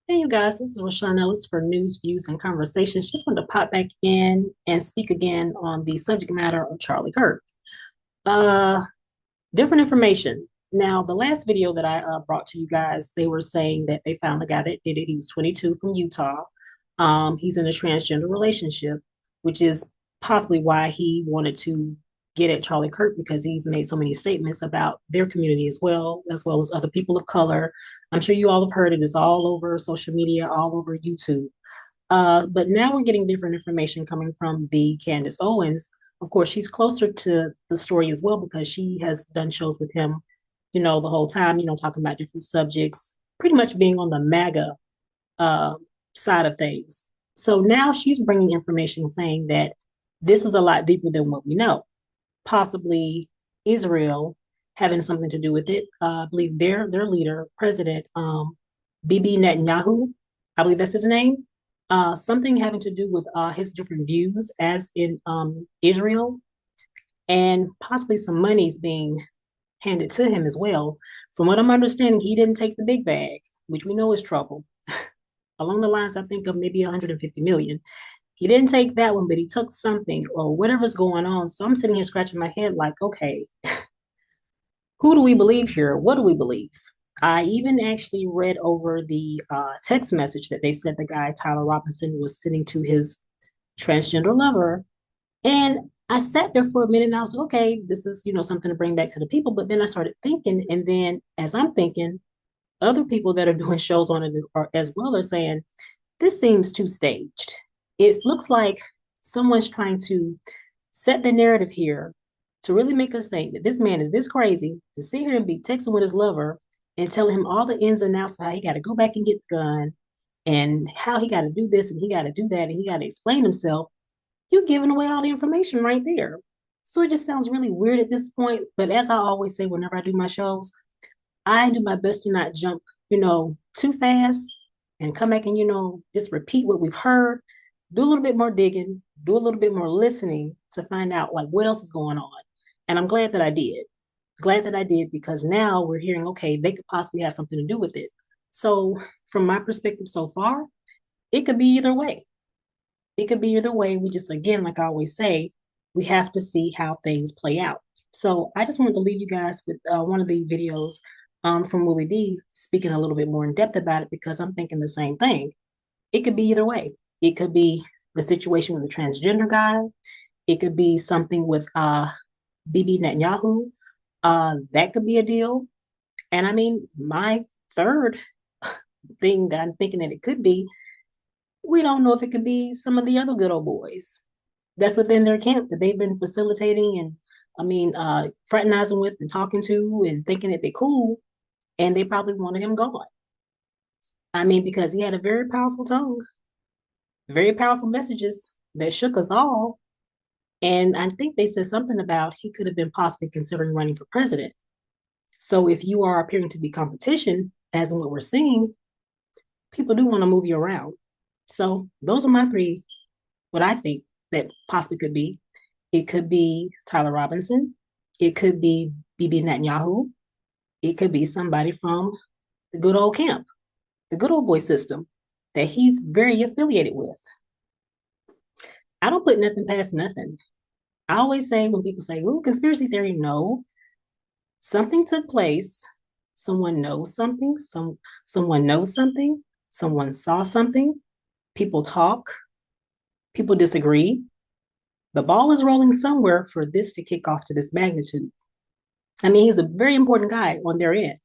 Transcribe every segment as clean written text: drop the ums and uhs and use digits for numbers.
Hey, you guys, this is Rashawn Ellis for News, Views, and Conversations. Just wanted to pop back in and speak again on the subject matter of Charlie Kirk. Uh, Different information. Now, the last video that I brought to you guys, they were saying that they found the guy that did it. He was 22 from Utah. He's in a transgender relationship, which is possibly why he wanted to get at Charlie Kirk because he's made so many statements about their community as well as other people of color. I'm sure you all have heard it. It's all over social media, all over YouTube. But now we're getting different information coming from the Candace Owens. Of course, she's closer to the story as well because she has done shows with him, the whole time, talking about different subjects, pretty much being on the MAGA uh, side of things. So now she's bringing information saying that this is a lot deeper than what we know. Possibly Israel having something to do with it. I believe their leader, President Bibi Netanyahu, I believe that's his name. Something having to do with his different views as in Israel, and possibly some money's being handed to him as well. From what I'm understanding, he didn't take the big bag, which we know is trouble. Along the lines, I think of maybe 150 million. He didn't take that one, but he took something or whatever's going on. So I'm sitting here scratching my head like, okay, who do we believe here? What do we believe? I even actually read over the text message that they said the guy, Tyler Robinson, was sending to his transgender lover. And I sat there for a minute and I was like, okay, this is, something to bring back to the people. But then I started thinking, and then as I'm thinking, other people that are doing shows on it are, as well are saying, this seems too staged. It looks like someone's trying to set the narrative here to really make us think that this man is this crazy to sit here and be texting with his lover and telling him all the ins and outs of how he got to go back and get the gun and how he got to do this and he got to do that and he got to explain himself. You're giving away all the information right there. So it just sounds really weird at this point. But as I always say, whenever I do my shows, I do my best to not jump, too fast and come back and, just repeat what we've heard, do a little bit more digging, do a little bit more listening to find out like what else is going on. And I'm glad that I did. Glad that I did because now we're hearing, okay, they could possibly have something to do with it. So from my perspective so far, it could be either way. It could be either way. We just, again, like I always say, we have to see how things play out. So I just wanted to leave you guys with one of the videos from Willie D speaking a little bit more in depth about it because I'm thinking the same thing. It could be either way. It could be the situation with the transgender guy. It could be something with Bibi Netanyahu. That could be a deal. And I mean, my third thing that I'm thinking that it could be, we don't know if it could be some of the other good old boys that's within their camp that they've been facilitating and fraternizing with and talking to and thinking that they're cool. And they probably wanted him gone. I mean, because he had a very powerful tongue, very powerful messages that shook us all. And I think they said something about he could have been possibly considering running for president. So if you are appearing to be competition, as in what we're seeing, people do want to move you around. So those are my three, what I think that possibly could be. It could be Tyler Robinson. It could be Bibi Netanyahu. It could be somebody from the good old camp, the good old boy system that he's very affiliated with. I don't put nothing past nothing. I always say when people say, "Ooh, conspiracy theory," no. Something took place. Someone knows something. Someone knows something. Someone saw something. People talk. People disagree. The ball is rolling somewhere for this to kick off to this magnitude. I mean, he's a very important guy on their end,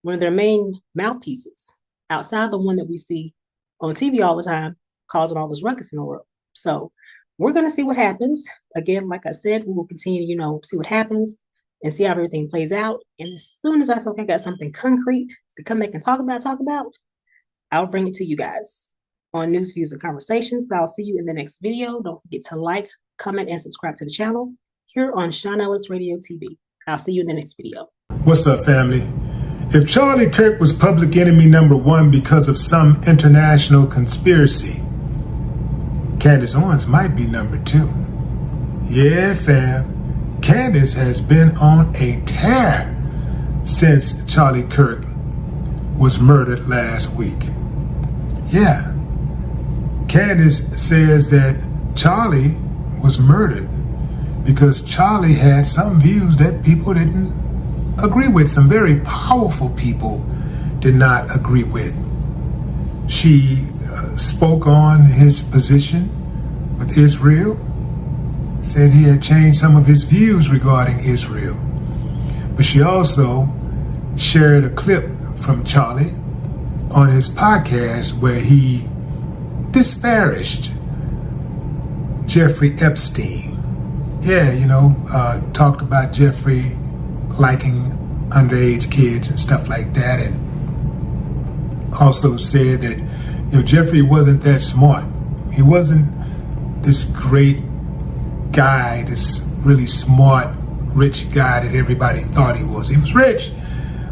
one of their main mouthpieces, outside the one that we see on TV all the time, causing all this ruckus in the world. So we're going to see what happens. Again, like I said, we will continue to, see what happens and see how everything plays out. And as soon as I feel like I got something concrete to come back and talk about, I'll bring it to you guys on News, Views, and Conversations. So I'll see you in the next video. Don't forget to like, comment, and subscribe to the channel here on Sean Ellis Radio TV. I'll see you in the next video. What's up, family? If Charlie Kirk was public enemy number one because of some international conspiracy, Candace Owens might be number two. Yeah, fam. Candace has been on a tear since Charlie Kirk was murdered last week. Yeah. Candace says that Charlie was murdered because Charlie had some views that people didn't agree with. Some very powerful people did not agree with. She spoke on his position with Israel, said he had changed some of his views regarding Israel. But she also shared a clip from Charlie on his podcast where he disparaged Jeffrey Epstein. Yeah, talked about Jeffrey liking underage kids and stuff like that, and also said that Jeffrey wasn't that smart. He wasn't this great guy, this really smart, rich guy that everybody thought he was. He was rich,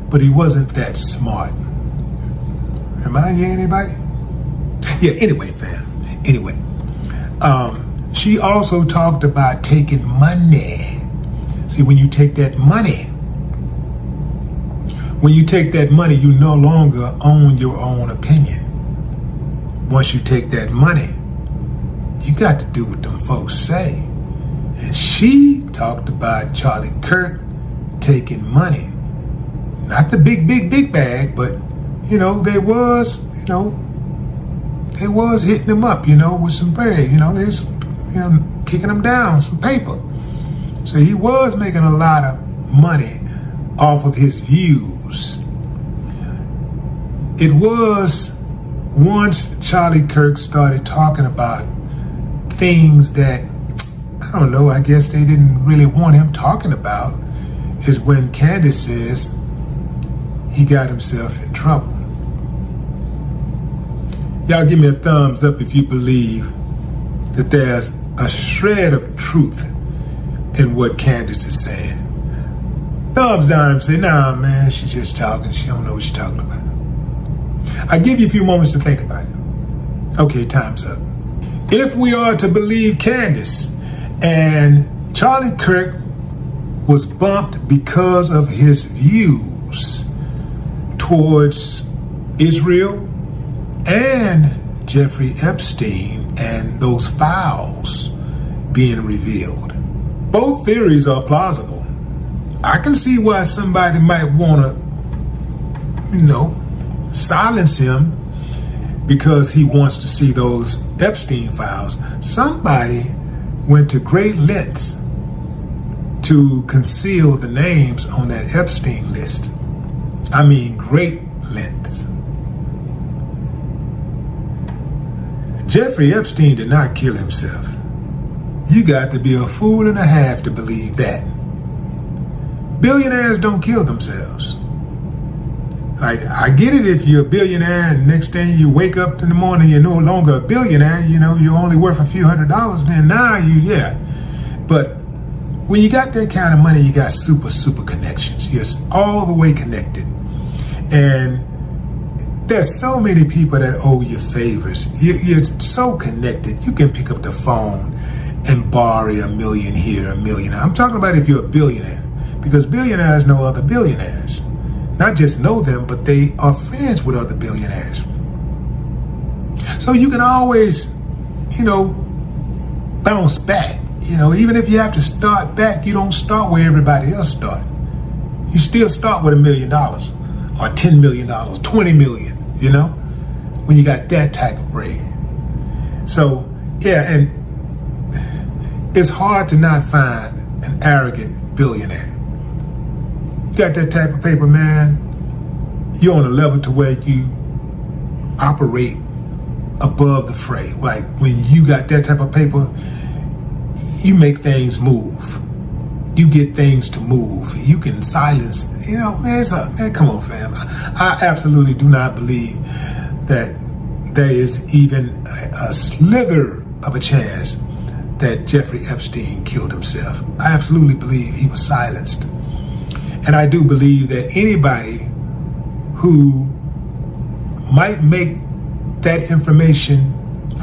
but he wasn't that smart. Remind you anybody? Yeah, anyway, fam. Anyway. She also talked about taking money. See, when you take that money, you no longer own your own opinion. Once you take that money, you got to do what them folks say. And she talked about Charlie Kirk taking money. Not the big bag, but, they was hitting him up, with some bread, they was, kicking him down some paper. So he was making a lot of money off of his views. It was once Charlie Kirk started talking about things that, I don't know, I guess they didn't really want him talking about, is when Candace says he got himself in trouble. Y'all give me a thumbs up if you believe that there's a shred of truth in what Candace is saying. Thumbs down and say, nah, man, she's just talking. She don't know what she's talking about. I give you a few moments to think about it. Okay, time's up. If we are to believe Candace, and Charlie Kirk was bumped because of his views towards Israel and Jeffrey Epstein and those files being revealed. Both theories are plausible. I can see why somebody might want to, silence him because he wants to see those Epstein files. Somebody went to great lengths to conceal the names on that Epstein list. I mean, great lengths. Jeffrey Epstein did not kill himself. You got to be a fool and a half to believe that. Billionaires don't kill themselves. I get it if you're a billionaire and next thing you wake up in the morning, you're no longer a billionaire, you're only worth a few $100s, then now But when you got that kind of money, you got super connections. You're all the way connected. And there's so many people that owe you favors. You're so connected. You can pick up the phone and borrow $1 million here, $1 million. I'm talking about if you're a billionaire, because billionaires know other billionaires. Not just know them, but they are friends with other billionaires. So you can always, bounce back. Even if you have to start back, you don't start where everybody else started. You still start with $1 million or $10 million, $20 million, when you got that type of bread. So, yeah, and it's hard to not find an arrogant billionaire. You got that type of paper, man, you're on a level to where you operate above the fray. Like when you got that type of paper, you make things move. You get things to move. You can silence, man, come on, fam. I absolutely do not believe that there is even a slither of a chance that Jeffrey Epstein killed himself. I absolutely believe he was silenced. And I do believe that anybody who might make that information,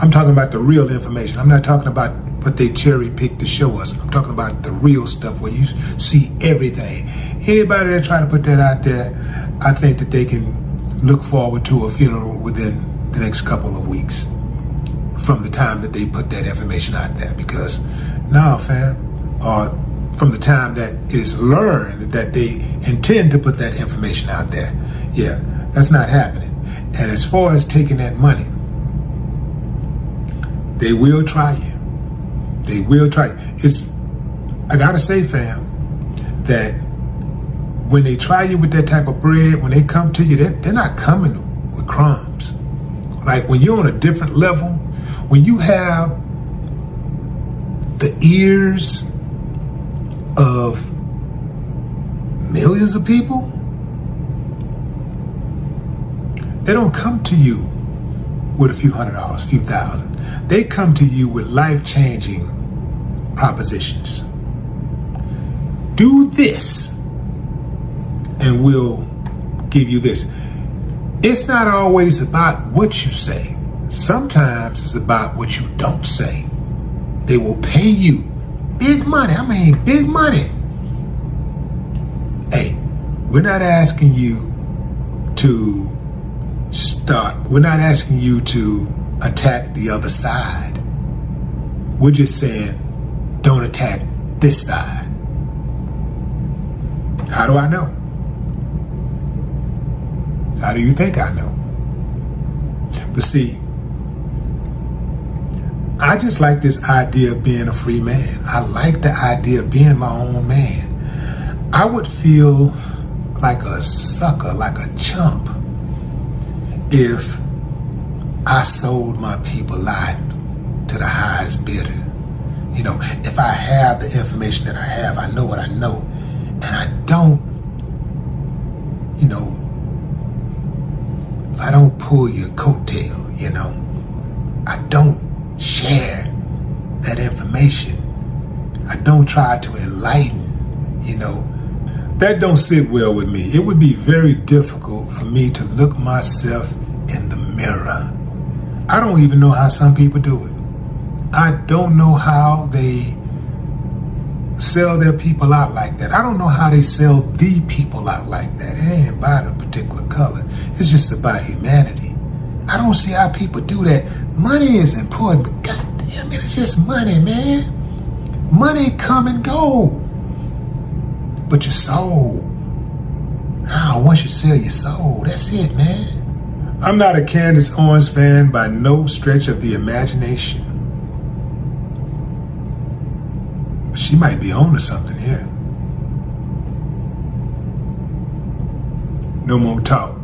I'm talking about the real information. I'm not talking about what they cherry pick to show us. I'm talking about the real stuff where you see everything. Anybody that try to put that out there, I think that they can look forward to a funeral within the next couple of weeks from the time that they put that information out there. Because no, fam, or from the time that it is learned that they intend to put that information out there, yeah, that's not happening. And as far as taking that money, they will try you. They will try you. I gotta say, fam, that when they try you with that type of bread, when they come to you, they're not coming with crumbs. Like when you're on a different level, when you have the ears of millions of people, they don't come to you with a few $100s, a few thousand. They come to you with life-changing propositions. Do this, and we'll give you this. It's not always about what you say. Sometimes it's about what you don't say. They will pay you big money. I mean, big money. Hey, we're not asking you to we're not asking you to attack the other side. We're just saying, don't attack this side. How do I know? How do you think I know? But see, I just like this idea of being a free man. I like the idea of being my own man. I would feel like a sucker, like a chump, if I sold my people out to the highest bidder. You know, if I have the information that I have, I know what I know, and I don't, you know, if I don't pull your coattail, you know, I don't share that information. I don't try to enlighten, you know, that don't sit well with me. It would be very difficult for me to look myself in the mirror. I don't even know how some people do it. I don't know how they sell their people out like that. I don't know how they sell the people out like that. It ain't about a particular color. It's just about humanity. I don't see how people do that. Money is important, but goddamn it, it's just money, man. Money come and go. But your soul, once you sell your soul, that's it, man. I'm not a Candace Owens fan by no stretch of the imagination. She might be on to something here. No more talk.